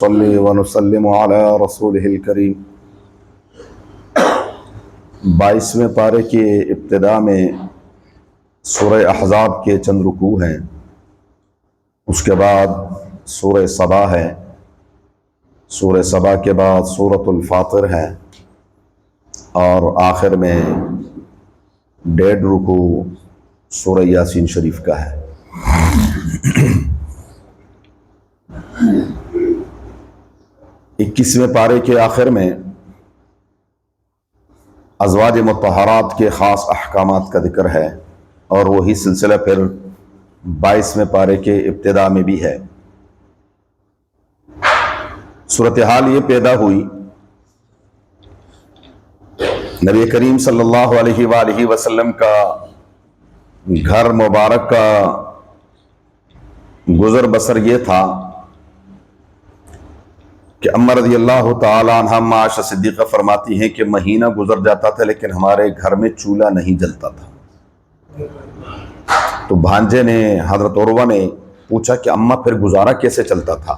صلی ونسلم علی رسولہ الکریم۔ 22ویں پارے کے ابتدا میں سورہ احزاب کے چند رکوع ہیں، اس کے بعد سورہ سبا ہے، سورہ سبا کے بعد سورۃ الفاطر ہے، اور آخر میں 1.5 رکوع سورہ یاسین شریف کا ہے۔ اکیسویں پارے کے آخر میں ازواج مطہرات کے خاص احکامات کا ذکر ہے، اور وہی سلسلہ پھر 22ویں پارے کے ابتدا میں بھی ہے۔ صورتحال یہ پیدا ہوئی، نبی کریم صلی اللہ علیہ وآلہ وسلم کا گھر مبارک کا گزر بسر یہ تھا کہ اماں رضی اللہ تعالی عنہ عائشہ صدیقہ فرماتی ہیں کہ مہینہ گزر جاتا تھا لیکن ہمارے گھر میں چولہا نہیں جلتا تھا۔ تو بھانجے نے حضرت عروہ نے پوچھا کہ اماں پھر گزارا کیسے چلتا تھا؟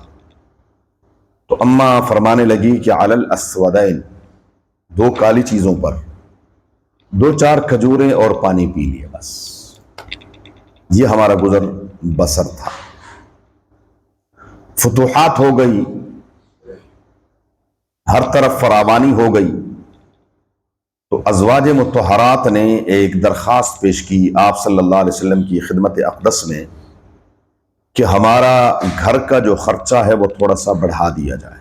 تو اماں فرمانے لگی کہ علی الاسودین، 2 کالی چیزوں پر 2-4 کھجوریں اور پانی پی لیے، بس یہ ہمارا گزر بسر تھا۔ فتوحات ہو گئی، ہر طرف فراوانی ہو گئی، تو ازواج مطہرات نے ایک درخواست پیش کی آپ صلی اللہ علیہ وسلم کی خدمت اقدس میں کہ ہمارا گھر کا جو خرچہ ہے وہ تھوڑا سا بڑھا دیا جائے۔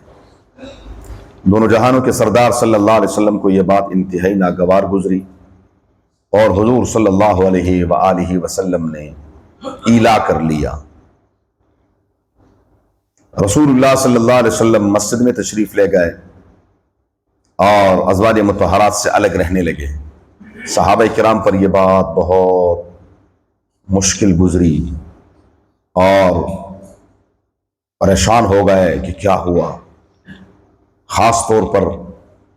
دونوں جہانوں کے سردار صلی اللہ علیہ وسلم کو یہ بات انتہائی ناگوار گزری، اور حضور صلی اللہ علیہ وآلہ وسلم نے ایلا کر لیا۔ رسول اللہ صلی اللہ علیہ وسلم مسجد میں تشریف لے گئے اور ازواج مطہرات سے الگ رہنے لگے۔ صحابہ کرام پر یہ بات بہت مشکل گزری اور پریشان ہو گئے کہ کیا ہوا۔ خاص طور پر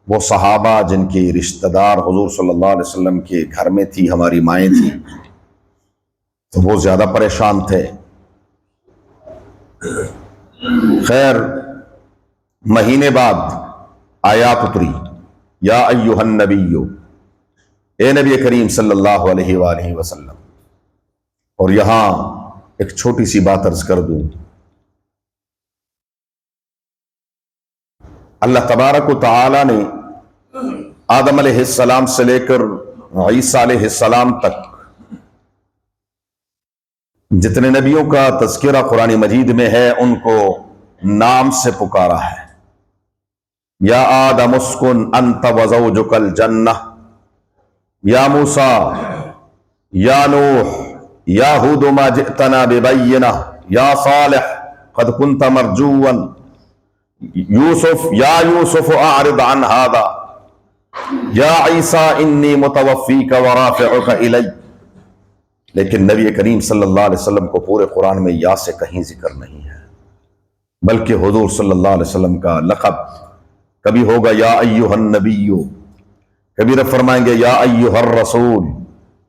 وہ صحابہ جن کے رشتہ دار حضور صلی اللہ علیہ وسلم کے گھر میں تھی، ہماری مائیں تھیں، تو وہ زیادہ پریشان تھے۔ خیر، مہینے بعد آیات اتری، یا ایھا النبی، اے نبی کریم صلی اللہ علیہ وآلہ وسلم۔ اور یہاں ایک چھوٹی سی بات عرض کر دوں، اللہ تبارک و تعالی نے آدم علیہ السلام سے لے کر عیسیٰ علیہ السلام تک جتنے نبیوں کا تذکرہ قرآن مجید میں ہے ان کو نام سے پکارا ہے۔ یا آدم اسکن انت وزوجک الجنہ، یا موسیٰ، یا نوح، یا ہود ما جئتنا ببینہ، یا صالح قد کنت مرجوا، یوسف، یا یوسف اعرض عن هذا، یا عیسیٰ انی متوفیک ورافعک الی۔ لیکن نبی کریم صلی اللہ علیہ وسلم کو پورے قرآن میں یا سے کہیں ذکر نہیں ہے، بلکہ حضور صلی اللہ علیہ وسلم کا لقب کبھی ہوگا یا ایھا النبی، کبھی رب فرمائیں گے یا ایھا الرسول،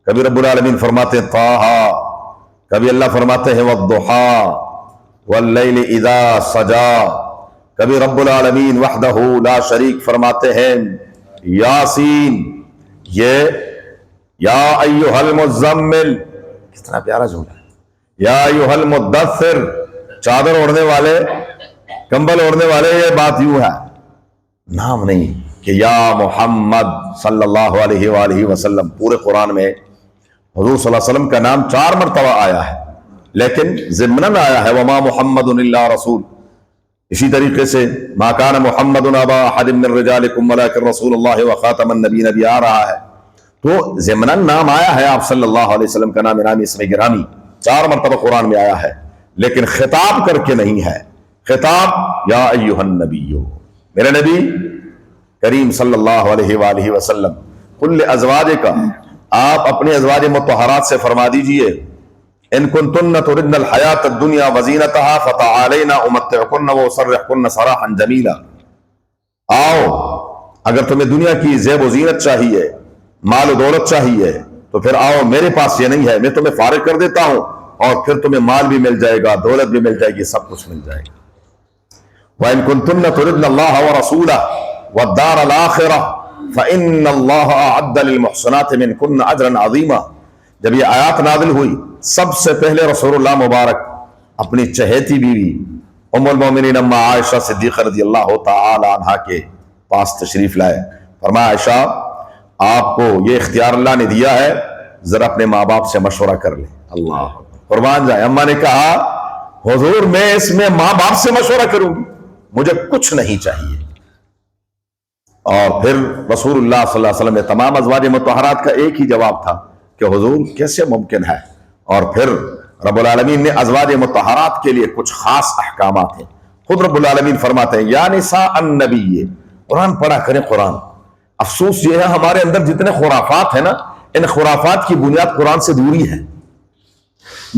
کبھی رب العالمین فرماتے ہیں طٰہٰ، کبھی اللہ فرماتے ہیں والضحیٰ واللیل اذا سجا، کبھی رب العالمین وحدہ لا شریک فرماتے ہیں یاسین۔ یہ یا ایھا المزمل کتنا پیارا جملہ ہے، یا ایھا المدثر، چادر اوڑھنے والے، کمبل اوڑھنے والے، یہ بات یوں ہے، نام نہیں کہ یا محمد صلی اللہ علیہ وآلہ وسلم۔ پورے قرآن میں حضور صلی اللہ علیہ وسلم کا نام 4 مرتبہ آیا ہے، لیکن ضمناً آیا ہے وما محمد الا رسول۔ اسی طریقے سے ما کان محمد ابا احد من رجالکم ولکن رسول اللہ وخاتم النبیین بھی آ رہا ہے، تو ضمناً نام آیا ہے آپ صلی اللہ علیہ وسلم کا، نام نامی اسم گرامی 4 مرتبہ قرآن میں آیا ہے، لیکن خطاب کر کے نہیں ہے۔ خطاب یا ایھا النبی، میرے نبی کریم صلی اللہ علیہ وآلہ وسلم، قل ازواجک، آپ اپنے ازواج مطہرات سے فرما دیجئے، ان کنتن تردن الحیات الدنیا وزینتہا فتعالین امتعکن واسرحکن سراحا جمیلا۔ آؤ، اگر تمہیں دنیا کی زیب و زینت چاہیے، مال و دولت چاہیے، تو پھر آؤ، میرے پاس یہ نہیں ہے، میں تمہیں فارغ کر دیتا ہوں، اور پھر تمہیں مال بھی مل جائے گا، دولت بھی مل جائے گی، سب کچھ مل جائے گا۔ وَإِن كُنتُنَّ تُرِدْنَ اللَّهَ وَرَسُولَهُ وَالدَّارَ الْآخِرَةَ فَإِنَّ اللَّهَ أَعَدَّ لِلْمُحْسِنَاتِ مِنكُنَّ أَجْرًا عَظِيمًا۔ جب یہ آیات نازل ہوئی، سب سے پہلے رسول اللہ مبارک اپنی چہیتی بیوی ام المومنین اما عائشہ صدیقہ رضی اللہ تعالی عنہا کے پاس تشریف لائے۔ فرمایا عائشہ، آپ کو یہ اختیار اللہ نے دیا ہے، ذرا اپنے ماں باپ سے مشورہ کر لیں۔ اللہ قربان جائے۔ اما نے کہا حضور میں اس میں ماں باپ سے مشورہ کروں گی، مجھے کچھ نہیں چاہیے۔ اور پھر رسول اللہ صلی اللہ علیہ وسلم نے تمام ازواج مطہرات کا ایک ہی جواب تھا کہ حضور کیسے ممکن ہے؟ اور پھر رب العالمین نے ازواج مطہرات کے لیے کچھ خاص احکامات ہیں۔ خود رب العالمین فرماتے ہیں یا نساء النبی، قرآن پڑھا کریں قرآن۔ افسوس یہ ہے ہمارے اندر جتنے خرافات ہیں نا، ان خرافات کی بنیاد قرآن سے دوری ہے۔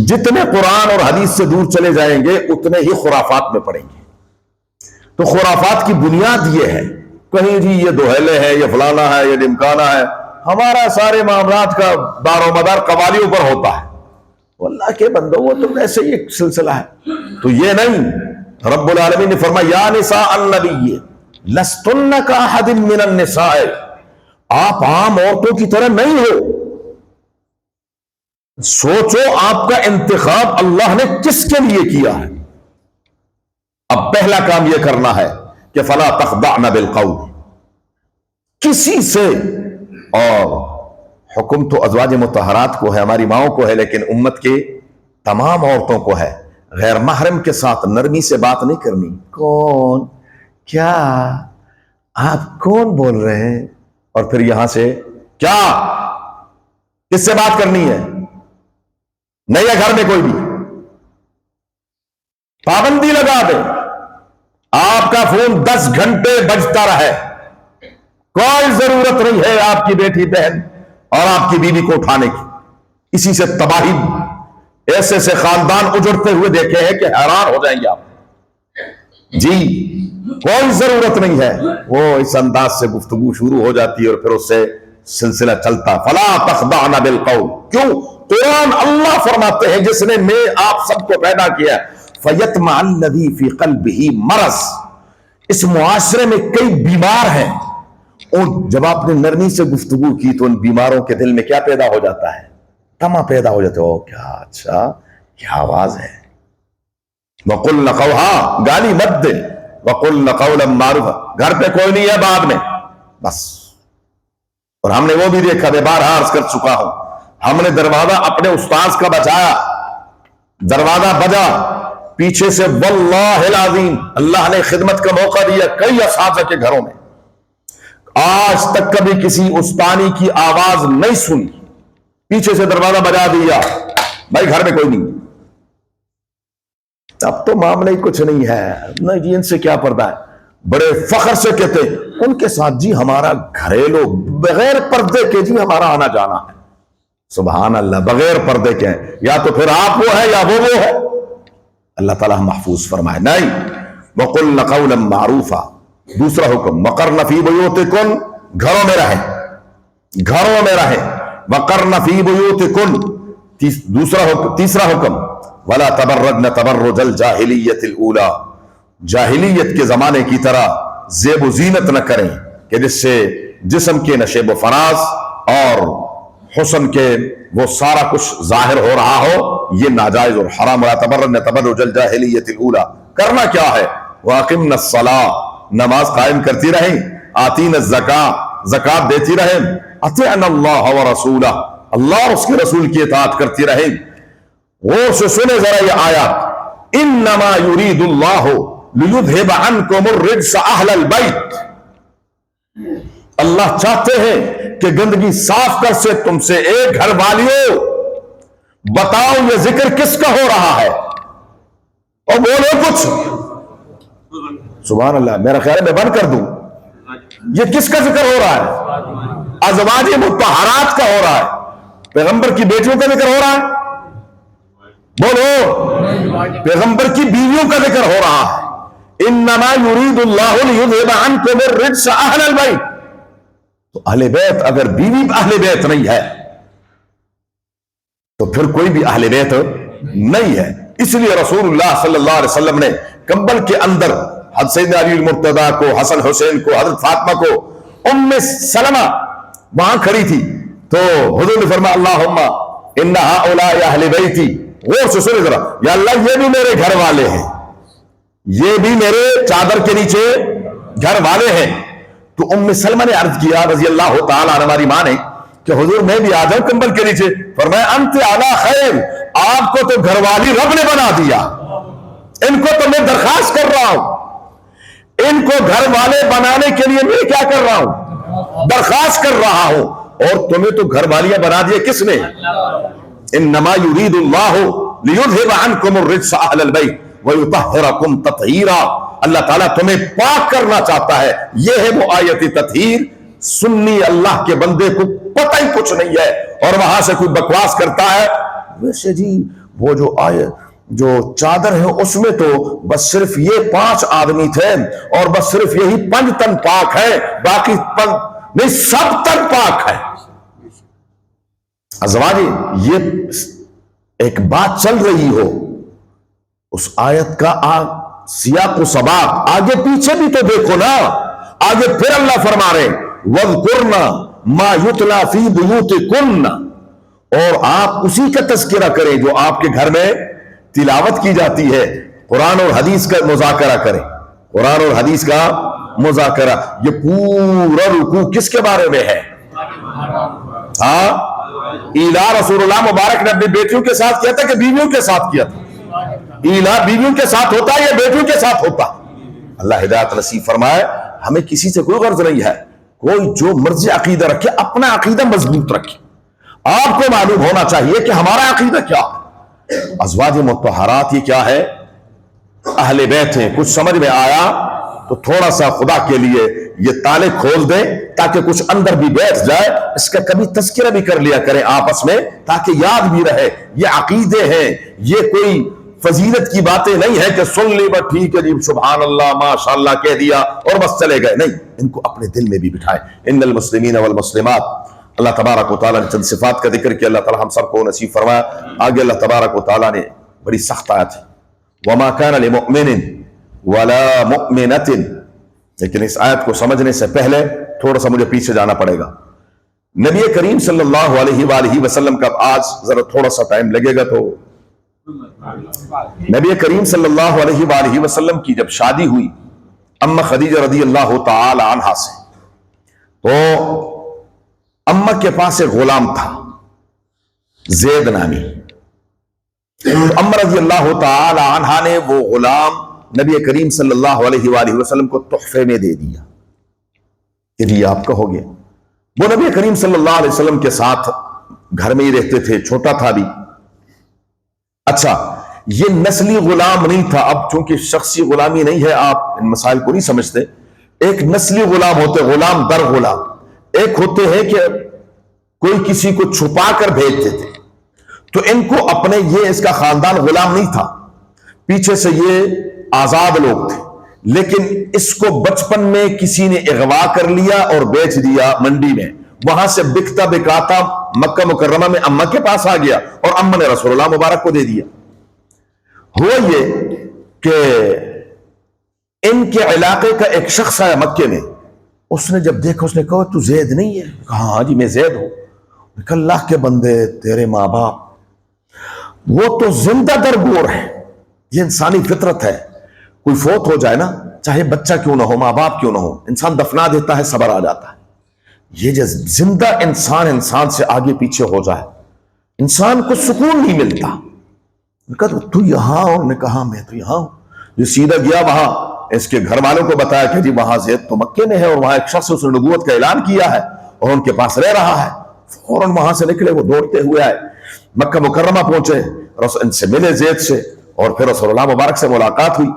جتنے قرآن اور حدیث سے دور چلے جائیں گے اتنے ہی خرافات میں پڑیں گے۔ تو خرافات کی بنیاد یہ ہے، کہیں جی یہ دوہلے ہے، یہ فلانا ہے، یہ ڈمکانا ہے، ہمارا سارے معاملات کا دار و مدار قوالیوں پر ہوتا ہے۔ اللہ کے بندو، وہ تو ایسے ہی ایک سلسلہ ہے، تو یہ نہیں۔ رب العالمین نے فرمایا یا نساء النبی لستن کاحد من النساء، آپ عام عورتوں کی طرح نہیں ہو۔ سوچو آپ کا انتخاب اللہ نے کس کے لیے کیا ہے۔ اب پہلا کام یہ کرنا ہے کہ فلا تخضعن بالقول، کسی سے، اور حکم تو ازواج مطہرات کو ہے، ہماری ماؤں کو ہے، لیکن امت کے تمام عورتوں کو ہے، غیر محرم کے ساتھ نرمی سے بات نہیں کرنی۔ کون، کیا، آپ کون بول رہے ہیں؟ اور پھر یہاں سے کیا، کس سے بات کرنی ہے؟ نہیں ہے گھر میں کوئی بھی، پابندی لگا دیں، آپ کا فون 10 گھنٹے بجتا رہے، کوئی ضرورت نہیں ہے آپ کی بیٹی بہن اور آپ کی بیوی کو اٹھانے کی۔ اسی سے تباہی، ایسے سے خاندان اجڑتے ہوئے دیکھے ہیں کہ حیران ہو جائیں گے آپ۔ جی کوئی ضرورت نہیں ہے۔ وہ اس انداز سے گفتگو شروع ہو جاتی ہے اور پھر اس سے سلسلہ چلتا۔ فلا تخضعن بالقول، کیوں؟ قرآن اللہ فرماتے ہیں جس نے میں آپ سب کو پیدا کیا، فیطمع الذی فی قلبہ مرض، اس معاشرے میں کئی بیمار ہیں، اور جب آپ نے نرمی سے گفتگو کی تو ان بیماروں کے دل میں کیا پیدا ہو جاتا ہے؟ تما پیدا ہو جاتے ہو، کیا اچھا کیا آواز ہے۔ وَقُلْنَ قَوْلًا، گالی مت دے، وَقُلْنَ قَوْلًا مَعْرُوفًا، گھر پہ کوئی نہیں ہے بعد میں، بس۔ اور ہم نے وہ بھی دیکھا، میں بارہا عرض کر چکا ہوں، ہم نے دروازہ اپنے استاذ کا بچایا، دروازہ بجا، پیچھے سے واللہ العظیم اللہ نے خدمت کا موقع دیا کئی اساتذہ کے گھروں میں، آج تک کبھی کسی استانی کی آواز نہیں سنی، پیچھے سے دروازہ بجا دیا، بھائی گھر میں کوئی نہیں۔ اب تو معاملہ ہی کچھ نہیں ہے، نہیں جی ان سے کیا پردہ ہے، بڑے فخر سے کہتے ہیں ان کے ساتھ جی ہمارا گھریلو بغیر پردے کے جی ہمارا آنا جانا ہے۔ سبحان اللہ، بغیر پردے کے ہیں، یا تو پھر آپ وہ ہے یا وہ ہے۔ اللہ تعالیٰ محفوظ فرمائے۔ نہیں، وَقُلْنَ قَوْلًا مَعْرُوفًا، دوسرا حکم وَقَرْنَ فِي بُيُوتِكُنْ، گھروں میں رہیں، گھروں میں رہیں، وَقَرْنَ فِي بُيُوتِكُنْ، تیسرا حکم وَلَا تَبَرَّجْنَ تَبَرُّجَ الْجَاهِلِيَّةِ الْأُولَى، جاہلیت کے زمانے کی طرح زیب و زینت نہ کریں کہ جس سے جسم کے نشیب و فراز اور حسن کے وہ سارا کچھ ظاہر ہو رہا ہو، یہ ناجائز اور حرام۔ وَلَا تَبَرَّجْنَ تَبَرُّجَ الْجَاهِلِيَّةِ الْأُولَى، کرنا کیا ہے؟ وَأَقِمْنَ الصَّلَاةَ، نماز قائم کرتی رہیں، آتین الزکاة، زکات دیتی رہیں، اطیعن اللہ ورسولہ، اللہ اور اس کے رسول کی اطاعت کرتی رہیں۔ غور سے سنے ذرا یہ آیات، انما یرید اللہ لیذھب عنکم الرجس اہل البیت، اللہ چاہتے ہیں کہ گندگی صاف کر سے تم سے، ایک گھر والیوں بتاؤ یہ ذکر کس کا ہو رہا ہے، اور بولو کچھ۔ سبحان اللہ، میرا خیال ہے میں بند کر دوں، یہ کس کا ذکر ہو رہا ہے؟ ازواج مطہرات کا ہو رہا ہے، پیغمبر کی بیٹیوں کا ذکر ہو رہا ہے، بولو، پیغمبر کی بیویوں کا ذکر ہو رہا ہے۔ انما یرید اللہ لیذھب عنکم الرجس اہل البیت، تو اہل بیت، اگر بیوی اہل بیت نہیں ہے تو پھر کوئی بھی اہل بیت نہیں ہے۔ اس لیے رسول اللہ صلی اللہ علیہ وسلم نے کمبل کے اندر حضرت سیدنا علی المرتضیٰ کو، حسن حسین کو، حضرت فاطمہ کو، ام سلمہ وہاں کھڑی تھی، تو حضور نے فرمایا اللہم ان ہؤلاء اہل بیتی، غور سے سنیں ذرا، یا اللہ یہ بھی میرے گھر والے ہیں، یہ بھی میرے چادر کے نیچے گھر والے ہیں۔ تو ام سلمہ نے عرض کیا رضی اللہ تعالی عنہ، ہماری ماں نے، کہ حضور میں بھی آ جاؤں کمبل کے نیچے؟ فرمایا انت علی خیر، آپ کو تو گھر والی رب نے بنا دیا، ان کو تو میں درخواست کر رہا ہوں، ان کو گھر والے بنانے کے لیے میں کیا کر رہا ہوں؟ درخواست کر رہا ہوں، اور تمہیں تو گھر والیاں بنا دیا کس نے؟ انما یرید اللہ لیذھب عنکم الرجس اہل البیت ویطہرکم تطہیرا، اللہ تعالیٰ تمہیں پاک کرنا چاہتا ہے۔ یہ ہے وہ آیت تطہیر۔ سنی اللہ کے بندے کو پتہ ہی کچھ نہیں ہے، اور وہاں سے کوئی بکواس کرتا ہے، ویسے جی وہ جو جو چادر ہے اس میں تو بس صرف یہ 5 آدمی تھے، اور بس صرف یہی 5 تن پاک ہے، باقی نہیں، سب تن پاک ہے۔ ازواجی یہ ایک بات چل رہی ہو، اس آیت کا سیاق و سباق آگے پیچھے بھی تو دیکھو نا۔ آگے پھر اللہ فرما رہے وَاذْكُرْنَ مَا يُتْلَى فِي بُيُوتِكُنَّ، اور آپ اسی کا تذکرہ کریں جو آپ کے گھر میں تلاوت کی جاتی ہے، قرآن اور حدیث کا مذاکرہ کریں، قرآن اور حدیث کا مذاکرہ۔ یہ پورا رکوع کس کے بارے میں ہے؟ ہاں، ایلا رسول اللہ مبارک نے اپنی بیٹیوں کے ساتھ کیا تھا کہ بیویوں کے ساتھ کیا تھا؟ ایلا بیویوں کے ساتھ ہوتا ہے یا بیٹیوں کے ساتھ ہوتا؟ اللہ ہدایت نصیب فرمائے۔ ہمیں کسی سے کوئی غرض نہیں ہے، کوئی جو مرضی عقیدہ رکھے، اپنا عقیدہ مضبوط رکھے۔ آپ کو معلوم ہونا چاہیے کہ ہمارا عقیدہ کیا ہے۔ ازواج مطہرات یہ کیا ہے؟ اہل بیت ہیں۔ کچھ سمجھ میں آیا تو تھوڑا سا خدا کے لیے یہ تالے کھول دیں تاکہ کچھ اندر بھی بیٹھ جائے، اس کا کبھی تذکرہ بھی کر لیا کریں آپس میں تاکہ یاد بھی رہے۔ یہ عقیدے ہیں، یہ کوئی فضیلت کی باتیں نہیں ہے کہ سن لی بس ٹھیک ہے جی سبحان اللہ ماشاءاللہ کہہ دیا اور بس چلے گئے، نہیں، ان کو اپنے دل میں بھی بٹھائیں۔ ان المسلمین والمسلمات، اللہ تبارک و تعالیٰ نے چند صفات کا ذکر کیا، اللہ تعالیٰ ہم سب کو نصیب فرمایا۔ آگے اللہ تبارک و تعالیٰ نے بڑی سخت آیت ہے وَمَا كَانَ لِمُؤْمِنٍ وَلَا مُؤْمِنَةٍ، لیکن اس آیت کو سمجھنے سے پہلے تھوڑا سا مجھے پیچھے جانا پڑے گا۔ نبی کریم صلی اللہ علیہ وآلہ وسلم کا آج ذرا تھوڑا سا ٹائم لگے گا، تو نبی کریم صلی اللہ علیہ وآلہ وسلم کی جب شادی ہوئی اماں خدیجہ رضی اللہ تعالی عنہا سے، تو اماں کے پاس ایک غلام تھا زید نامی، اماں رضی اللہ تعالی عنہا نے وہ غلام نبی کریم صلی اللہ علیہ وآلہ وسلم کو تحفے میں دے دیا کہ جی آپ کا ہو گیا۔ وہ نبی کریم صلی اللہ علیہ وسلم کے ساتھ گھر میں ہی رہتے تھے، چھوٹا تھا بھی۔ اچھا، یہ نسلی غلام نہیں تھا، اب چونکہ شخصی غلامی نہیں ہے، آپ ان مسائل کو نہیں سمجھتے۔ ایک نسلی غلام ہوتے، غلام در غلام، ایک ہوتے ہیں کہ کوئی کسی کو چھپا کر بھیجتے تھے، تو ان کو اپنے یہ اس کا خاندان غلام نہیں تھا، پیچھے سے یہ آزاد لوگ تھے، لیکن اس کو بچپن میں کسی نے اغوا کر لیا اور بیچ دیا منڈی میں، وہاں سے بکتا بکاتا مکہ مکرمہ میں اماں کے پاس آ گیا اور اماں نے رسول اللہ مبارک کو دے دیا۔ ہوا یہ کہ ان کے علاقے کا ایک شخص آیا مکے میں، اس نے جب دیکھا اس نے کہا تو زید نہیں ہے؟ کہا ہاں جی میں زید ہوں۔ کہا اللہ کے بندے، تیرے ماں باپ وہ تو زندہ درگور ہے، یہ انسانی فطرت ہے، کوئی فوت ہو جائے نا، چاہے بچہ کیوں نہ ہو، ماں باپ کیوں نہ ہو، انسان دفنا دیتا ہے، صبر آ جاتا ہے۔ یہ جو زندہ انسان سے آگے پیچھے ہو جائے، انسان کو سکون نہیں ملتا۔ کہا تو یہاں ہو؟ نے کہا میں تو یہاں ہوں۔ یہ سیدھا گیا وہاں، اس کے گھر والوں کو بتایا کہ جی وہاں زید تو مکے میں ہے، اور وہاں ایک شخص اس نے نبوت کا اعلان کیا ہے اور ان کے پاس رہ رہا ہے۔ فوراً وہاں سے نکلے، وہ دوڑتے ہوئے آئے، مکہ مکرمہ پہنچے، ان سے ملے زید سے، اور پھر رسول اللہ مبارک سے ملاقات ہوئی۔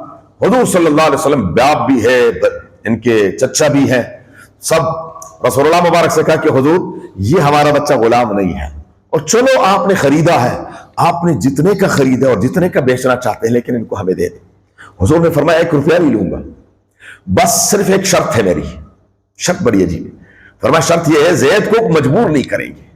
حضور صلی اللہ علیہ وسلم باپ بھی ہے، ان کے چچا بھی ہیں، سب رسول اللہ مبارک سے کہا کہ حضور یہ ہمارا بچہ غلام نہیں ہے، اور چلو آپ نے خریدا ہے، آپ نے جتنے کا خریدا اور جتنے کا بیچنا چاہتے ہیں، لیکن ان کو ہمیں دے دیں۔ حضور نے فرمایا 1 روپیہ نہیں لوں گا، بس صرف ایک شرط ہے میری۔ شرط بڑی عجیب ہے، فرمایا شرط یہ ہے زید کو مجبور نہیں کریں گے،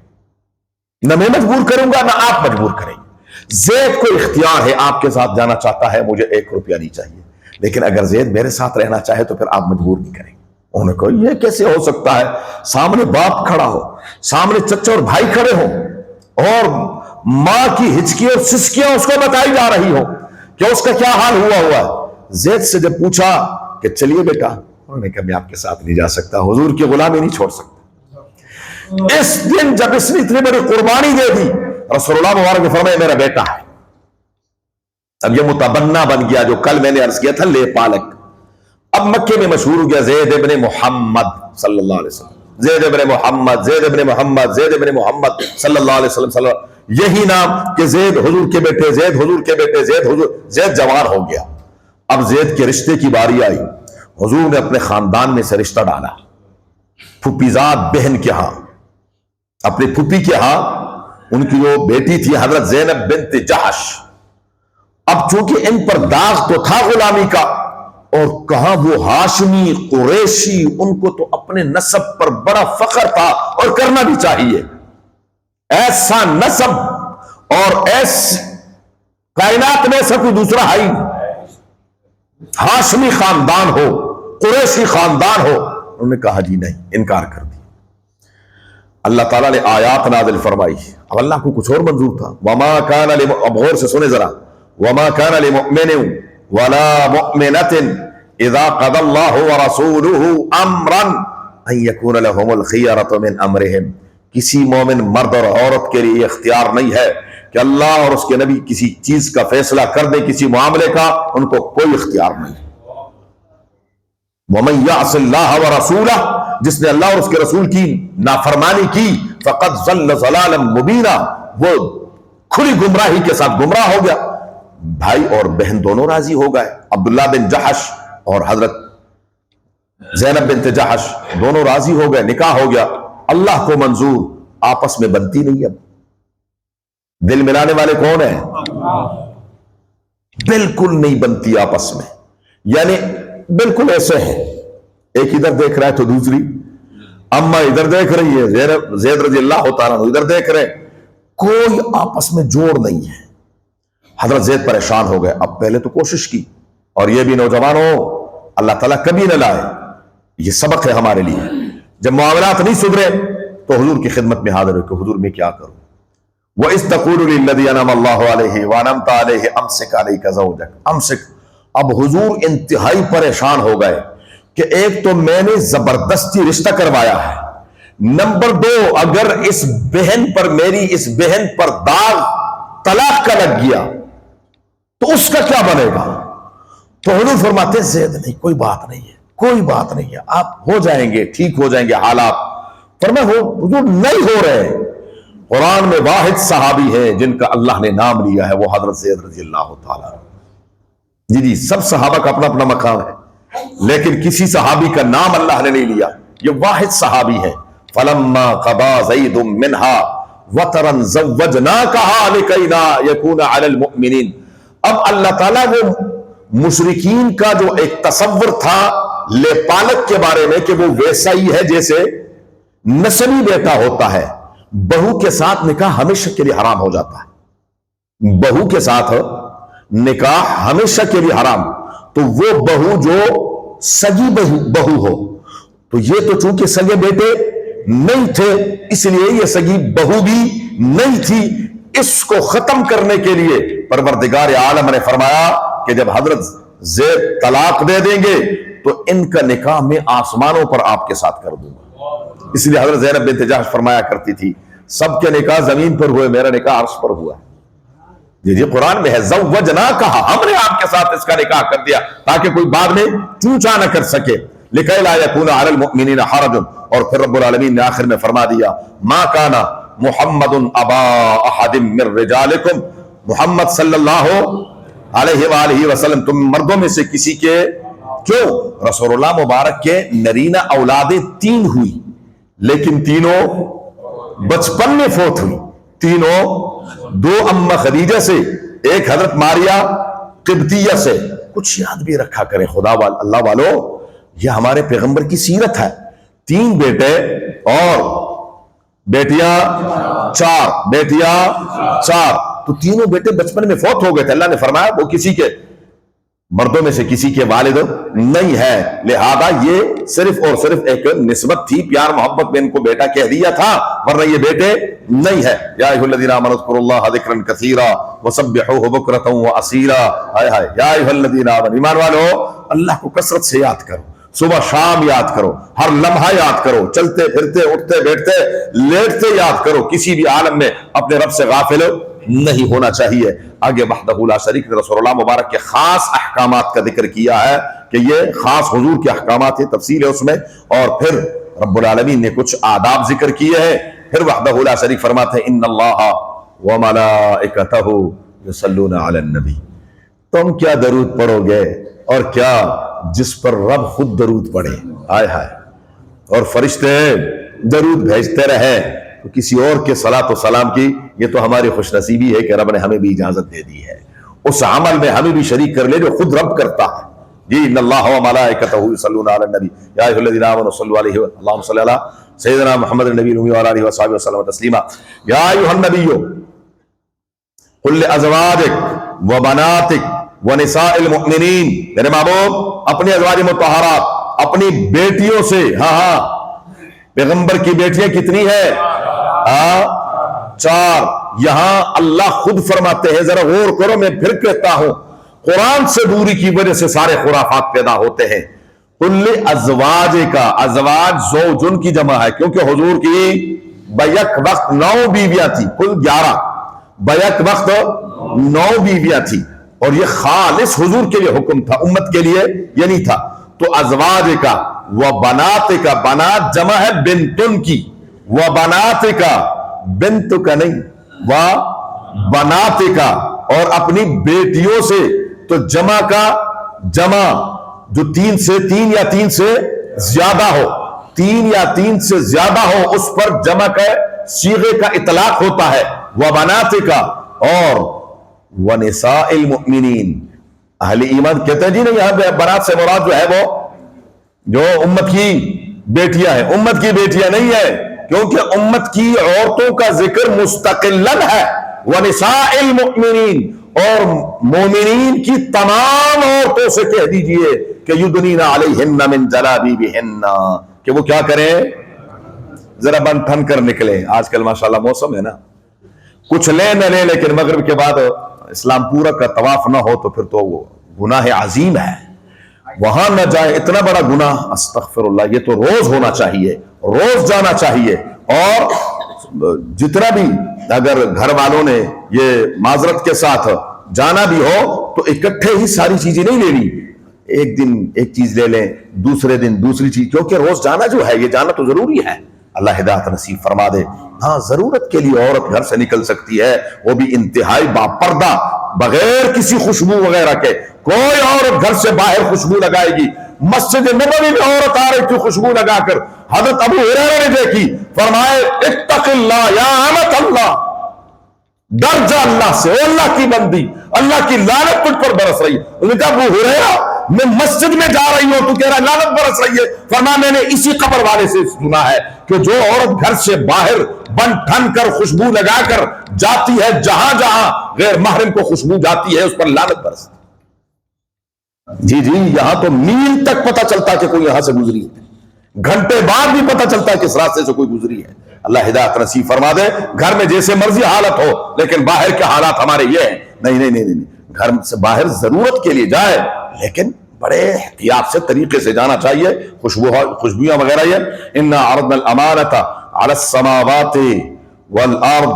نہ میں مجبور کروں گا نہ آپ مجبور کریں گے، زید کو اختیار ہے، آپ کے ساتھ جانا چاہتا ہے، مجھے 1 روپیہ نہیں چاہیے، لیکن اگر زید میرے ساتھ رہنا چاہے تو پھر آپ مجبور نہیں کریں گے۔ انہوں نے کہا یہ کیسے ہو سکتا ہے؟ سامنے باپ کھڑا ہو، سامنے چچا اور بھائی کھڑے ہوں، اور ماں کی ہچکیاں اور سسکیاں اس کو بتائی جا رہی ہوں کہ اس کا کیا حال ہوا ہے۔ زید سے جب پوچھا کہ چلیے بیٹا، انہوں نے کہا میں آپ کے ساتھ نہیں جا سکتا، حضور کی غلامی نہیں چھوڑ سکتا۔ اس دن جب اس نے اتنی بڑی قربانی دے دی، رسول اللہ مبارک نے فرمایا میرا بیٹا ہے۔ اب یہ متبنہ بن گیا، جو کل میں نے عرض کیا تھا لے پالک، اب مکے میں مشہور ہو گیا زید ابن محمد صلی اللہ علیہ وسلم، زید ابن محمد، زید ابن محمد، زید ابن محمد صلی اللہ علیہ وسلم۔ یہی نام کہ زید حضور کے بیٹے، زید حضور کے بیٹے، زید حضور، زید جوان ہو گیا۔ اب زید کے رشتے کی باری آئی، حضور نے اپنے خاندان میں سے رشتہ ڈالا، پھوپھیزاد بہن کے ہاں، اپنی پھوپھی کے ہاں ان کی جو بیٹی تھی حضرت زینب بنت جحش۔ اب چونکہ ان پر داغ تو تھا غلامی کا، اور کہاں وہ ہاشمی قریشی، ان کو تو اپنے نسب پر بڑا فخر تھا اور کرنا بھی چاہیے۔ ایسا نسب اور کائنات میں ایسا کوئی دوسرا ہے ہی نہیں۔ ہاشمی خاندان ہو، قریشی خاندان ہو، انہوں نے کہا جی نہیں، انکار کر دیا۔ اللہ تعالیٰ نے آیات نازل فرمائی۔ اب اللہ کو کچھ اور منظور تھا۔ وما کان اب غور سے سنیں ذرا، وما کان لمؤمن ولا مؤمنۃ اذا قضى الله ورسوله امرا ان يكون لهم الخيرة من امرهم، کسی مومن مرد اور عورت کے لیے اختیار نہیں ہے کہ اللہ اور اس کے نبی کسی چیز کا فیصلہ کر دے، کسی معاملے کا ان کو کوئی اختیار نہیں۔ ومن يعص الله ورسوله، جس نے اللہ اور اس کے رسول کی نافرمانی کی، فقد ضل ضلالا مبینا، وہ کھلی گمراہی کے ساتھ گمراہ ہو گیا۔ بھائی اور بہن دونوں راضی ہو گئے، عبداللہ بن جحش اور حضرت زینب بنت جحش دونوں راضی ہو گئے، نکاح ہو گیا۔ اللہ کو منظور، آپس میں بنتی نہیں۔ اب دل ملانے والے کون ہیں؟ بالکل نہیں بنتی آپس میں، یعنی بالکل ایسے ہیں، ایک ادھر دیکھ رہا ہے تو دوسری اما ادھر دیکھ رہی ہے، زید رضی اللہ تعالیٰ عنہ ادھر دیکھ رہے، کوئی آپس میں جوڑ نہیں ہے۔ حضرت زید پریشان ہو گئے۔ اب پہلے تو کوشش کی، اور یہ بھی نوجوانوں اللہ تعالیٰ کبھی نہ لائے، یہ سبق ہے ہمارے لیے، جب معاملات نہیں سدھرے تو حضور کی خدمت میں حاضر ہو کہ حضور میں کیا کروں۔ وَإِذْ تَقُولُ لِلَّذِي أَنْعَمَ اللَّهُ عَلَيْهِ وَأَنْعَمْتَ عَلَيْهِ أَمْسِكْ عَلَيْكَ زَوْجَكَ أَمْسِكْ۔ اب حضور انتہائی پریشان ہو گئے کہ ایک تو میں نے زبردستی رشتہ کروایا ہے، نمبر دو اگر اس بہن پر، میری اس بہن پر داغ طلاق کا لگ گیا تو اس کا کیا بنے گا؟ تو حضور فرماتے ہیں زید نہیں، کوئی بات نہیں ہے، کوئی بات نہیں ہے، آپ ہو جائیں گے، ٹھیک ہو جائیں گے حالات۔ فرمایا حضور نہیں ہو رہے۔ قرآن میں واحد صحابی ہے جن کا اللہ نے نام لیا ہے، وہ حضرت زید رضی اللہ تعالیٰ۔ جی سب صحابہ کا اپنا اپنا مقام ہے، لیکن کسی صحابی کا نام اللہ نے نہیں لیا، یہ واحد صحابی ہے۔ فَلَمَّا قَضَى زَيْدٌ مِّنْهَا وَطَرًا زَوَّجْنَاكَهَا لِكَيْ لَا يَكُونَ عَلَى الْمُؤْمِنِينَ۔ اب اللہ تعالیٰ وہ مشرکین کا جو ایک تصور تھا لے پالک کے بارے میں کہ وہ ویسا ہی ہے جیسے نسبی بیٹا ہوتا ہے، بہو کے ساتھ نکاح ہمیشہ کے لیے حرام ہو جاتا ہے، بہو کے ساتھ نکاح ہمیشہ کے لیے حرام۔ تو وہ بہو جو سگی بہو ہو، تو یہ تو چونکہ سگے بیٹے نہیں تھے اس لیے یہ سگی بہو بھی نہیں تھی۔ اس کو ختم کرنے کے لیے پروردگار عالم نے فرمایا کہ جب حضرت زید طلاق دے دیں گے تو ان کا نکاح میں آسمانوں پر آپ کے ساتھ کر دوں گا۔ اس لیے حضرت زینب بنت جحش فرمایا کرتی تھی سب کے نکاح زمین پر ہوئے، میرا نکاح عرش پر ہوا۔ جی قرآن میں ہے زوجناکہا، ہم نے آپ کے ساتھ اس کا نکاح کر دیا تاکہ کوئی بعد میں چونچا نہ کر سکے۔ لکئی لا یکون علی المؤمنین حرج، اور پھر رب العالمین نے آخر میں فرما دیا ما کان محمد ابا احد من رجالکم، محمد صلی اللہ علیہ وآلہ وسلم تم مردوں میں سے کسی کے، کیوں رسول اللہ مبارک کے نرینہ اولادیں 3 ہوئی، لیکن تینوں بچپن میں فوت ہوئی، تینوں 2 اما خدیجہ سے، ایک حضرت ماریہ قبطیہ سے۔ کچھ یاد بھی رکھا کریں خدا اللہ والو، یہ ہمارے پیغمبر کی سیرت ہے۔ 3 بیٹے اور بیٹیاں 4، بیٹیاں 4، تو تینوں بیٹے بچپن میں فوت ہو گئے تھے۔ اللہ نے فرمایا وہ کسی کے مردوں میں سے کسی کے والد نہیں ہے، لہذا یہ صرف اور صرف ایک نسبت تھی، پیار محبت میں ان کو بیٹا کہہ دیا تھا، ورنہ یہ بیٹے نہیں ہے۔ یا ایھا الذین آمنوا اذکروا اللہ ذکرا کثیرا وسبحوہ بکرۃ واصیلا۔ ہائے ہائے، یا ایھا الذین آمنوا، ایمان والو اللہ کو کثرت سے یاد کرو، صبح شام یاد کرو، ہر لمحہ یاد کرو، چلتے پھرتے اٹھتے بیٹھتے لیٹتے یاد کرو، کسی بھی عالم میں اپنے رب سے غافل نہیں ہونا چاہیے۔ آگے وحدہ لا شریک رسول اللہ مبارک کے خاص احکامات کا ذکر کیا ہے کہ یہ خاص حضور کے احکامات ہیں، تفصیل ہے اس میں، اور پھر رب العالمین نے کچھ آداب ذکر کیے ہیں، پھر وحدہ لا شریک فرماتے ہیں ان اللہ وملائکتہ یصلون علی النبی، تم کیا درود پڑھو گے اور کیا جس پر رب خود درود پڑھے، آئے ہائے، اور فرشتے درود بھیجتے رہے، تو کسی اور کے صلاۃ و سلام کی یہ تو ہماری خوش نصیبی ہے کہ رب نے ہمیں بھی اجازت دے دی ہے، اس عمل میں ہمیں بھی شریک کر لے جو خود رب کرتا ہے۔ جی ان اللہ وملائکتہ یصلون علی النبی یا ایھا الذین آمنوا صلوا علیہ اللہم صلی علی سیدنا محمد النبی الأمی وعلی آلہ وصحبہ وسلم تسلیما۔ یا ایھا النبی قل لأزواجک وبناتک ونساء المؤمنین، میرے محبوب اپنی ازواج مطہرات، اپنی بیٹیوں سے، ہاں پیغمبر کی بیٹیاں کتنی ہیں؟ 4۔ یہاں اللہ خود فرماتے ہیں، ذرا غور کرو، میں پھر کہتا ہوں قرآن سے دوری کی وجہ سے سارے خرافات پیدا ہوتے ہیں۔ کل ازواج کا، ازواج زوجن کی جمع ہے، کیونکہ حضور کی بیک وقت 9 بیویاں تھی، کل 11، بیک وقت 9 بیویاں تھی، اور یہ خالص حضور کے لیے حکم تھا، امت کے لیے یہ نہیں تھا۔ تو ازواج کا و بنات کا، بنات جمع ہے بنتن کی، و بنات کا بنت کا نہیں، و بنات کا، اور اپنی بیٹیوں سے، تو جمع کا جمع جو 3 سے 3 یا 3 سے زیادہ ہو، 3 یا 3 سے زیادہ ہو، اس پر جمع کا صیغے کا اطلاق ہوتا ہے، و بنات کا، اور ونساء المؤمنین، اہل ایمان کہتے ہیں جی نہیں، یہاں پہ بنات سے مراد جو ہے وہ جو امت کی بیٹیاں ہیں، امت کی بیٹیاں نہیں ہے، کیونکہ امت کی عورتوں کا ذکر مستقلاً ہے، ونساء المؤمنین، اور مومنین کی تمام عورتوں سے کہہ دیجئے کہ یدنین علیہن من جلابیبہن، کہ وہ کیا کریں، ذرا بن ٹھن کر نکلے۔ آج کل ماشاءاللہ موسم ہے نا، کچھ لے نہ لے، لیکن مغرب کے بعد اسلام پورا کا طواف نہ ہو تو پھر تو وہ گناہ عظیم ہے، وہاں نہ جائے، اتنا بڑا گناہ، استغفر اللہ۔ یہ تو روز ہونا چاہیے، روز جانا چاہیے، اور جتنا بھی اگر گھر والوں نے یہ معذرت کے ساتھ جانا بھی ہو تو اکٹھے ہی ساری چیزیں نہیں لینی، ایک دن ایک چیز لے لیں، دوسرے دن دوسری چیز، کیونکہ روز جانا جو ہے یہ جانا تو ضروری ہے، اللہ ہدایت نصیب فرما دے۔ ہاں ضرورت کے لیے عورت گھر سے نکل سکتی ہے، وہ بھی انتہائی باپردہ، بغیر کسی خوشبو وغیرہ کے، کوئی عورت گھر سے باہر خوشبو لگائے گی، مسجد نبوی میں عورت آ رہی تھی خوشبو لگا کر، حضرت ابو ہریرہ نے دیکھی، فرمائے اتق اللہ یا امت اللہ، ڈر جا اللہ سے، او اللہ کی بندی، اللہ کی لعنت تجھ پر برس رہی ہے۔ انہوں نے کہا ابو ہریرہ میں مسجد میں جا رہی ہوں تو کہہ رہا لعنت برس رہی ہے، فرمایا میں نے اسی قبر والے سے سنا ہے کہ جو عورت گھر سے باہر بن ٹھن کر خوشبو لگا کر جاتی ہے، جہاں جہاں غیر محرم کو خوشبو جاتی ہے اس پر لعنت برستی۔ جی یہاں تو میل تک پتہ چلتا کہ کوئی یہاں سے گزری ہے، گھنٹے بعد بھی پتہ چلتا کہ اس راستے سے کوئی گزری ہے۔ اللہ ہدایت نصیب فرما دے۔ گھر میں جیسے مرضی حالت ہو، لیکن باہر کے حالات ہمارے یہ ہیں، نہیں، گھر سے باہر ضرورت کے لیے جائے، لیکن بڑے احتیاط سے طریقے سے جانا چاہیے، خوشبویاں وغیرہ یہ۔ انا عرضنا الامانۃ علی السماوات والارض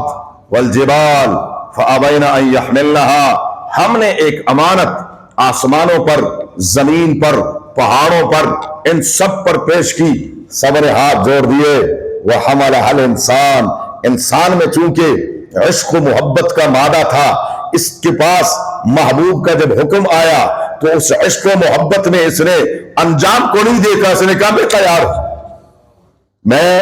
والجبال فابین ان یحملنها، ہم نے ایک امانت آسمانوں پر، زمین پر، پہاڑوں پر، ان سب پر پیش کی، سب نے ہاتھ جوڑ دیے۔ وحملها الانسان، انسان میں چونکہ عشق و محبت کا مادہ تھا، اس کے پاس محبوب کا جب حکم آیا تو اس عشق و محبت میں اس نے انجام کو نہیں دیکھا، اس نے کہا میں تیار ہوں، میں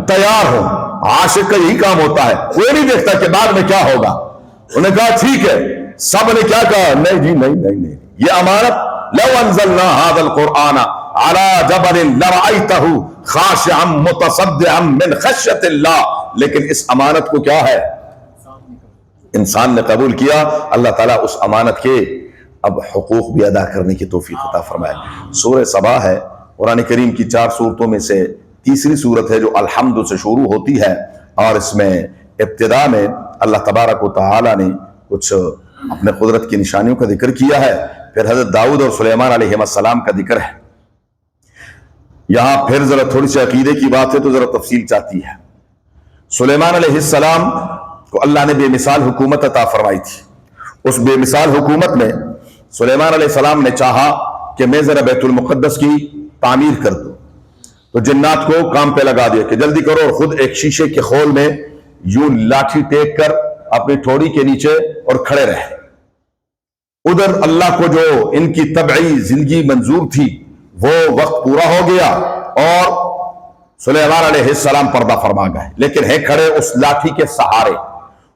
تیار ہوں۔ عاشق کا یہی کام ہوتا ہے، کوئی نہیں دیکھتا کہ بعد میں کیا ہوگا۔ انہوں نے کہا ٹھیک ہے، سب نے کیا کہا، نہیں جی نہیں، یہ امانت، لو انزلنا هذا القرآن على جبل لرأيته خاشعا متصدعا من خشیۃ اللہ، لیکن اس امانت کو کیا ہے، انسان نے قبول کیا، اللہ تعالیٰ اس امانت کے اب حقوق بھی ادا کرنے کی توفیق عطا فرمائے۔ سورہ سبا ہے، قرآن کریم کی 4 صورتوں میں سے تیسری صورت ہے جو الحمد سے شروع ہوتی ہے، اور اس میں ابتدا میں اللہ تبارک و تعالی نے کچھ اپنے قدرت کی نشانیوں کا ذکر کیا ہے، پھر حضرت داؤد اور سلیمان علیہ السلام کا ذکر ہے۔ یہاں پھر ذرا تھوڑی سی عقیدے کی بات ہے تو ذرا تفصیل چاہتی ہے۔ سلیمان علیہ السلام کو اللہ نے بے مثال حکومت عطا فرمائی تھی۔ اس بے مثال حکومت میں سلیمان علیہ السلام نے چاہا کہ میں ذرا بیت المقدس کی تعمیر کر دوں، تو جنات کو کام پہ لگا دیا کہ جلدی کرو، اور خود ایک شیشے کے خول میں یوں لاٹھی ٹیک کر اپنی ٹھوڑی کے نیچے اور کھڑے رہے۔ ادھر اللہ کو جو ان کی طبعی زندگی منظور تھی وہ وقت پورا ہو گیا، اور سلیمان علیہ السلام پردہ فرما گئے، لیکن ہے کھڑے اس لاٹھی کے سہارے،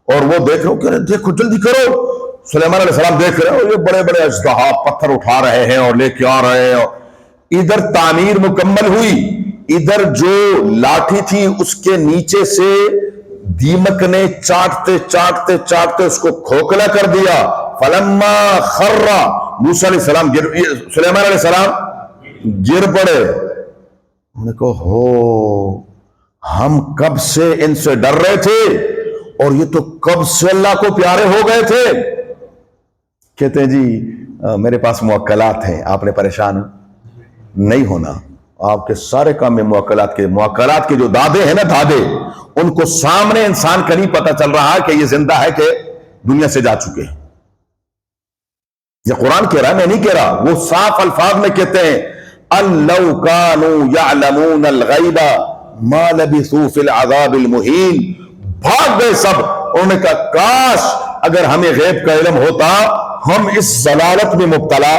اور وہ دیکھ رہے کہ دیکھو جلدی کرو۔ سلیمان علیہ السلام دیکھ رہے ہیں یہ بڑے بڑے اژدہا پتھر اٹھا رہے ہیں اور لے کے آ رہے ہیں۔ ادھر تعمیر مکمل ہوئی، ادھر جو لاٹھی تھی اس کے نیچے سے دیمک نے چاٹتے چاٹتے چاٹتے اس کو کھوکھلا کر دیا۔ فلما خر موسیٰ علیہ السلام سلیمان علیہ السلام گر پڑے۔ انہوں نے کہا ہو، ہم کب سے ان سے ڈر رہے تھے اور یہ تو کب سے اللہ کو پیارے ہو گئے تھے۔ کہتے ہیں جی میرے پاس موکلات ہیں، آپ نے پریشان نہیں ہونا، آپ کے سارے کام میں موکلات کے جو دادے ہیں نا، دادے، ان کو سامنے انسان کا نہیں پتا چل رہا کہ یہ زندہ ہے کہ دنیا سے جا چکے ہیں۔ یہ قرآن کہہ رہا ہے، میں نہیں کہہ رہا، وہ صاف الفاظ میں کہتے ہیں ان لو کانوا یعلمون الغیب ما لبثوا فی العذاب المہین۔ بھاگ گئے سب، انہوں نے کہا کاش اگر ہمیں غیب کا علم ہوتا، ہم اس ضلالت میں مبتلا،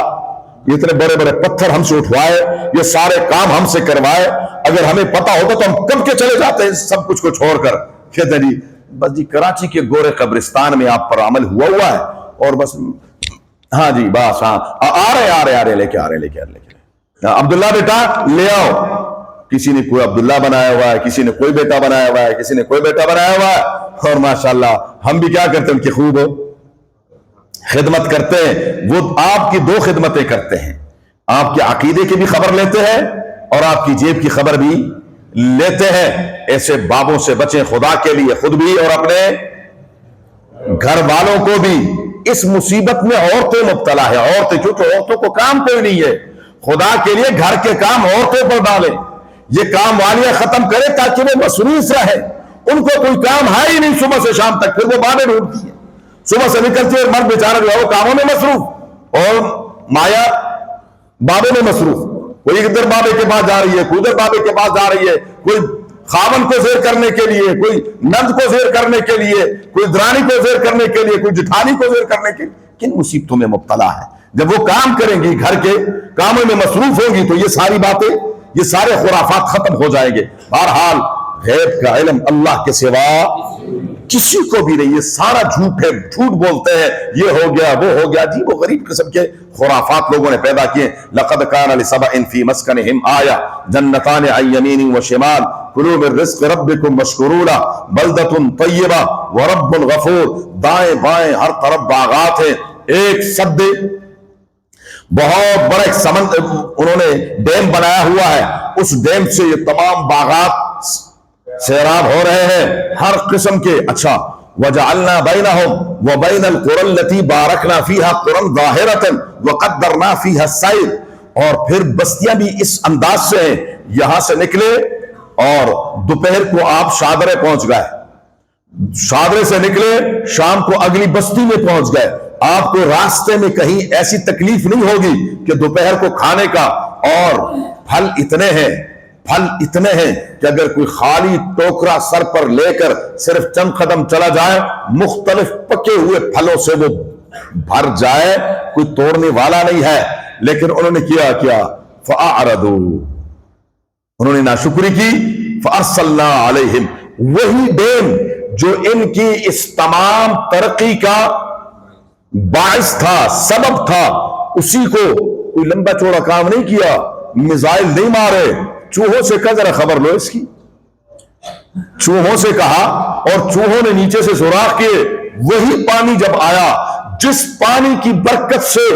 یہ اتنے بڑے بڑے پتھر ہم سے اٹھوائے، یہ سارے کام ہم سے کروائے، اگر ہمیں پتا ہوتا تو ہم کب کے چلے جاتے ہیں سب کچھ کو چھوڑ کر۔ کہتے ہیں جی بس جی کراچی کے گورے قبرستان میں آپ پر عمل ہوا ہے، اور بس ہاں جی بس ہاں آ رہے لے کے آ رہے عبداللہ بیٹا لے آؤ۔ کسی نے کوئی عبداللہ بنایا ہوا ہے، کسی نے کوئی بیٹا بنایا ہوا ہے، کسی نے کوئی بیٹا بنایا ہوا ہے، اور ماشاءاللہ ہم بھی کیا کرتے ہیں ان کی خوب خدمت کرتے ہیں۔ وہ آپ کی 2 خدمتیں کرتے ہیں، آپ کے عقیدے کی بھی خبر لیتے ہیں اور آپ کی جیب کی خبر بھی لیتے ہیں۔ ایسے بابوں سے بچیں خدا کے لیے، خود بھی اور اپنے گھر والوں کو بھی۔ اس مصیبت میں عورتیں مبتلا ہے، عورتیں، کیونکہ عورتوں کو کام کوئی نہیں ہے، خدا کے لیے گھر کے کام عورتوں پر ڈالیں، یہ کام والیاں ختم کرے تاکہ وہ مصروف رہے۔ ان کو کوئی کام ہے ہی نہیں صبح سے شام تک، پھر وہ بابیں ڈھونڈتی ہیں، صبح سے نکلتی ہے، مرد بیچارہ جو ہے وہ کاموں میں مصروف، اور مایا بابے میں مصروف، کوئی ادھر بابے کے پاس جا رہی ہے، کوئی ادھر بابے کے پاس جا رہی ہے، کوئی خاون کو زیر کرنے کے لیے، کوئی نند کو زیر کرنے کے لیے، کوئی درانی کو زیر کرنے کے لیے، کوئی جٹھانی کو زیر کرنے کے لیے۔ کن مصیبتوں میں مبتلا ہے؟ جب وہ کام کریں گی، گھر کے کاموں میں مصروف ہوں گی، تو یہ ساری باتیں، یہ سارے خرافات ختم ہو جائیں گے۔ بہرحال غیب کا علم اللہ کے سوا کسی کو بھی نہیں، یہ سارا جھوٹ ہے، جھوٹ بولتے ہیں، یہ ہو گیا وہ ہو گیا، جی وہ غریب قسم کے خرافات لوگوں نے پیدا کیے۔ لقد کان لسبأ فی مسکنہم آیہ جنتان عن یمین وشمال کلوا من رزق ربکم واشکروا بلدۃ طیبہ ورب غفور۔ دائیں بائیں ہر طرف باغات ہیں، ایک سدے، بہت بڑا ایک سمندر انہوں نے ڈیم بنایا ہوا ہے، اس ڈیم سے یہ تمام باغات سیراب ہو رہے ہیں ہر قسم کے۔ اچھا وَجَعَلْنَا بَيْنَهُمْ وَبَيْنَ الْقُرَى الَّتِي بَارَكْنَا فِيهَا قُرًى ظَاهِرَةً وَقَدَّرْنَا فِيهَا السَّيْرَ۔ اور پھر بستیاں بھی اس انداز سے ہیں، یہاں سے نکلے اور دوپہر کو آپ شادرے پہنچ گئے، شادرے سے نکلے شام کو اگلی بستی میں پہنچ گئے، آپ کو راستے میں کہیں ایسی تکلیف نہیں ہوگی کہ دوپہر کو کھانے کا۔ اور پھل اتنے ہیں کہ اگر کوئی خالی ٹوکرا سر پر لے کر صرف چند قدم چلا جائے، مختلف پکے ہوئے پھلوں سے وہ بھر جائے، کوئی توڑنے والا نہیں ہے۔ لیکن انہوں نے کیا فَأَعْرَضُوا، انہوں نے ناشکری کی، فَأَرْسَلْنَا عَلَيْهِمْ، وہی ڈیم جو ان کی اس تمام ترقی کا باعث تھا، سبب تھا، اسی کو کوئی لمبا چوڑا کام نہیں کیا، میزائل نہیں مارے، چوہوں سے کہا ذرا خبر لو اس کی، چوہوں سے کہا اور چوہوں نے نیچے سے سوراخ کیے، وہی پانی جب آیا جس پانی کی برکت سے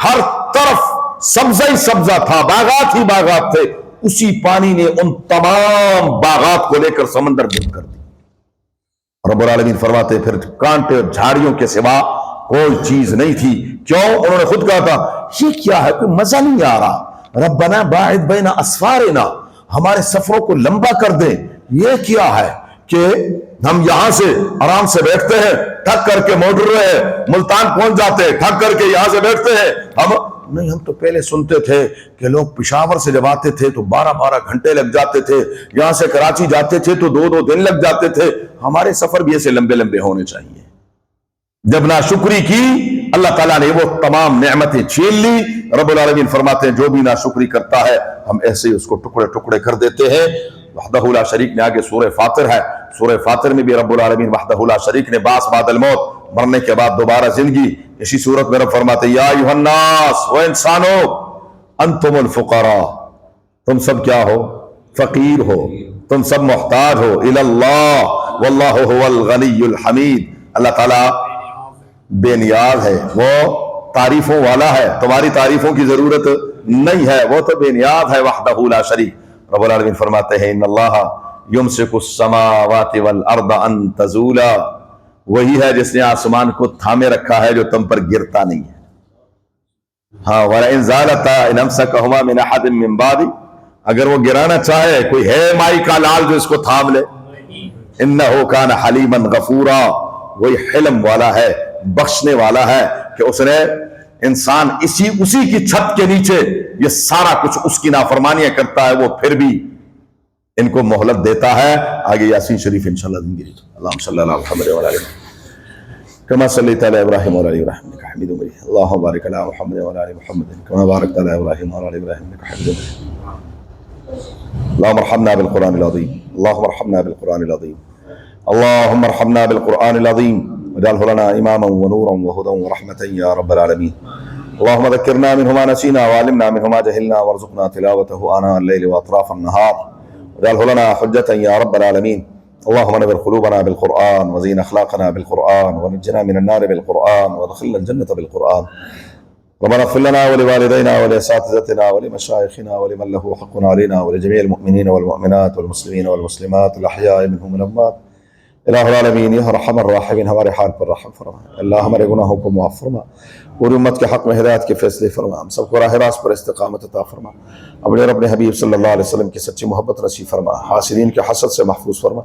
ہر طرف سبزہ ہی سبزہ تھا، باغات ہی باغات تھے، اسی پانی نے ان تمام باغات کو لے کر سمندر گرد کر دی۔ رب العالمین فرماتے پھر کانٹے اور جھاڑیوں کے سوا کوئی چیز نہیں تھی۔ کیوں؟ انہوں نے خود کہا تھا یہ کیا ہے، کوئی مزہ نہیں آ رہا، ربنا باعد بین اسفارنا، ہمارے سفروں کو لمبا کر دیں۔ یہ کیا ہے کہ ہم یہاں سے آرام سے بیٹھتے ہیں، تھک کر کے موٹر رہے ملتان پہنچ جاتے ہیں، تھک کر کے یہاں سے بیٹھتے ہیں۔ ہم تو پہلے سنتے تھے کہ لوگ پشاور سے جب آتے تھے تو 12 گھنٹے لگ جاتے تھے، یہاں سے کراچی جاتے تھے تو 2 دن لگ جاتے تھے، ہمارے سفر بھی ایسے لمبے لمبے ہونے چاہیے۔ جب ناشکری کی اللہ تعالیٰ نے وہ تمام نعمتیں چھین لی۔ رب العالمین فرماتے ہیں جو بھی ناشکری کرتا ہے ہم ایسے ہی اس کو ٹکڑے ٹکڑے کر دیتے ہیں۔ وحدہ لا شریک نے آگے سورہ فاطر ہے، سورہ فاطر میں بھی رب العالمین وحدہ لا شریک نے باس بعد الموت، مرنے کے بعد دوبارہ زندگی، اسی صورت میں رب فرماتے ہیں یا ایھا الناس، وہ انسانوں، انتم الفقراء، تم سب کیا ہو؟ فقیر ہو، تم سب محتاج ہو، الی اللہ واللہ هو الغنی الحمید، اللہ تعالیٰ بے نیاز ہے، وہ تعریفوں والا ہے، تمہاری تعریفوں کی ضرورت نہیں ہے، وہ تو بے نیاز ہے وحدہ لا شریک۔ رب العالمین فرماتے ہیں ان اللہ یمسک السماوات والارض ان تزولا، وہی ہے جس نے آسمان کو تھامے رکھا ہے جو تم پر گرتا نہیں ہے۔ ہاں وَلَئِن زَالَتَا إِنْ أَمْسَكَهُمَا مِنْ أَحَدٍ مِّن بَعْدِهِ، اگر وہ گرانا چاہے کوئی ہے مائی کا لال جو اس کو تھام لے، إِنَّهُ كَانَ حَلِيمًا غَفُورًا، وہی حلم والا ہے، بخشنے والا ہے کہ اس نے انسان اسی کی چھت کے نیچے یہ سارا کچھ اس کی نافرمانیاں کرتا ہے، وہ پھر بھی ان کو مہلت دیتا ہے۔ آگے یاسین شریف انشاءاللہ دیں گے۔ اللہم صلی اللہ علیہ محمد وعلی آلہ کما صلیت علی ابراہیم وعلی آل ابراہیم انک حمید مجید، اللہم بارک علی محمد وعلی آل محمد کما بارکت علی ابراہیم وعلی آل ابراہیم انک حمید مجید۔ اللہم ارحمنا بالقرآن العظیم، اللہم ارحمنا بالقرآن العظیم، اللہم ارحمنا بالقرآن العظیم واجعلہ لنا اماما ونورا وہدی ورحمۃ یا رب العالمین۔ اللہم ذکرنا منہ ما نسینا وعلمنا منہ ما جہلنا وارزقنا تلاوتہ آناء اللیل واطراف النہار واجعلہ لنا حجة یا رب العالمین۔ اللہم نور قلوبنا بالقرآن وزین اخلاقنا بالقرآن ونجنا من النار بالقرآن وادخلنا الجنة بالقرآن۔ ربنا اغفر لنا ولوالدينا ولأساتذتنا ولمشايخنا ولمن له حق علينا ولجميع المؤمنين والمؤمنات والمسلمين والمسلمات الأحياء منهم والأموات۔ الہ العالمین یا ارحم الراحمین، ہمارے حال پر رحم فرما، اللہ ہمارے گناہوں کو معاف فرما، پوری امت کے حق میں ہدایت کے فیصلے فرما، ہم سب کو راہ راست پر استقامت عطا فرما، اپنے رب حبیب صلی اللہ علیہ وسلم کی سچی محبت نصیب فرما، حاسدین کے حسد سے محفوظ فرما،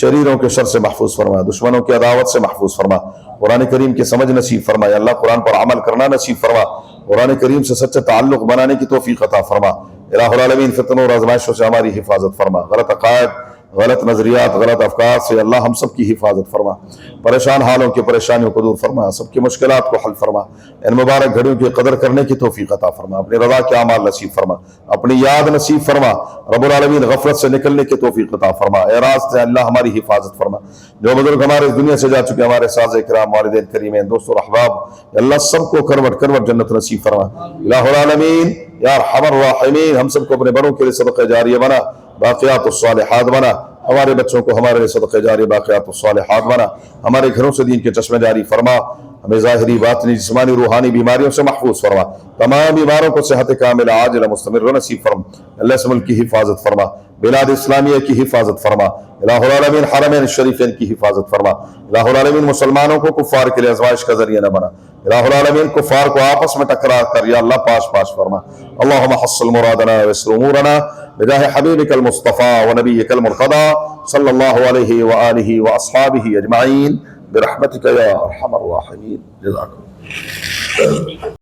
شریروں کے شر سے محفوظ فرما، دشمنوں کی عداوت سے محفوظ فرما، قرآن کریم کی سمجھ نصیب فرما، یا اللہ قرآن پر عمل کرنا نصیب فرما، قرآن کریم سے سچا تعلق بنانے کی توفیق عطا فرما، الہ العالمین فتنوں اور آزمائشوں سے ہماری حفاظت فرما، غلط عقائد، غلط نظریات، غلط افکار سے اللہ ہم سب کی حفاظت فرما، پریشان حالوں کی پریشانیوں کو دور فرما، سب کی مشکلات کو حل فرما، ان مبارک گھڑیوں کی قدر کرنے کی توفیق عطا فرما، اپنی رضا کے اعمال نصیب فرما، اپنی یاد نصیب فرما، رب العالمین غفلت سے نکلنے کی توفیق عطا فرما، اعراض سے اللہ ہماری حفاظت فرما، جو بزرگ ہمارے اس دنیا سے جا چکے ہمارے ساز کرام، والدین کریمین، دوست اور احباب، اللہ سب کو کروٹ کروٹ جنت نصیب فرما، الہ العالمین یا ارحم الراحمین، ہم سب کو اپنے بڑوں کے لیے صدقہ جاریہ بنا، باقیات الصالحات بنا، ہمارے بچوں کو ہمارے لیے صدقہ جاری باقیات الصالحات بنا، ہمارے گھروں سے دین کے چشمے جاری فرما، ہمیں ظاہری باطنی جسمانی روحانی بیماریوں سے محفوظ فرما، تمام بیماروں کو صحت کاملہ عاجلہ مستمرہ نصیب فرما، اللہ اس ملک کی حفاظت فرما، بلاد اسلامیہ کی حفاظت فرما، الہ العالمین حرمین الشریفین کی حفاظت فرما، الہ العالمین مسلمانوں کو کفار کے لیے آزمائش کا ذریعہ نہ بنا، الہ العالمین کفار کو آپس میں ٹکرا کر یا اللہ پاش پاش فرما، اللہم حصل مرادنا ویسر امورنا بجاہ حبیبک المصطفیٰ ونبیک المرتضی صلی اللہ علیہ وآلہ واصحابہ اجمعین برحمتک یا ارحم الراحمین۔ جزاکم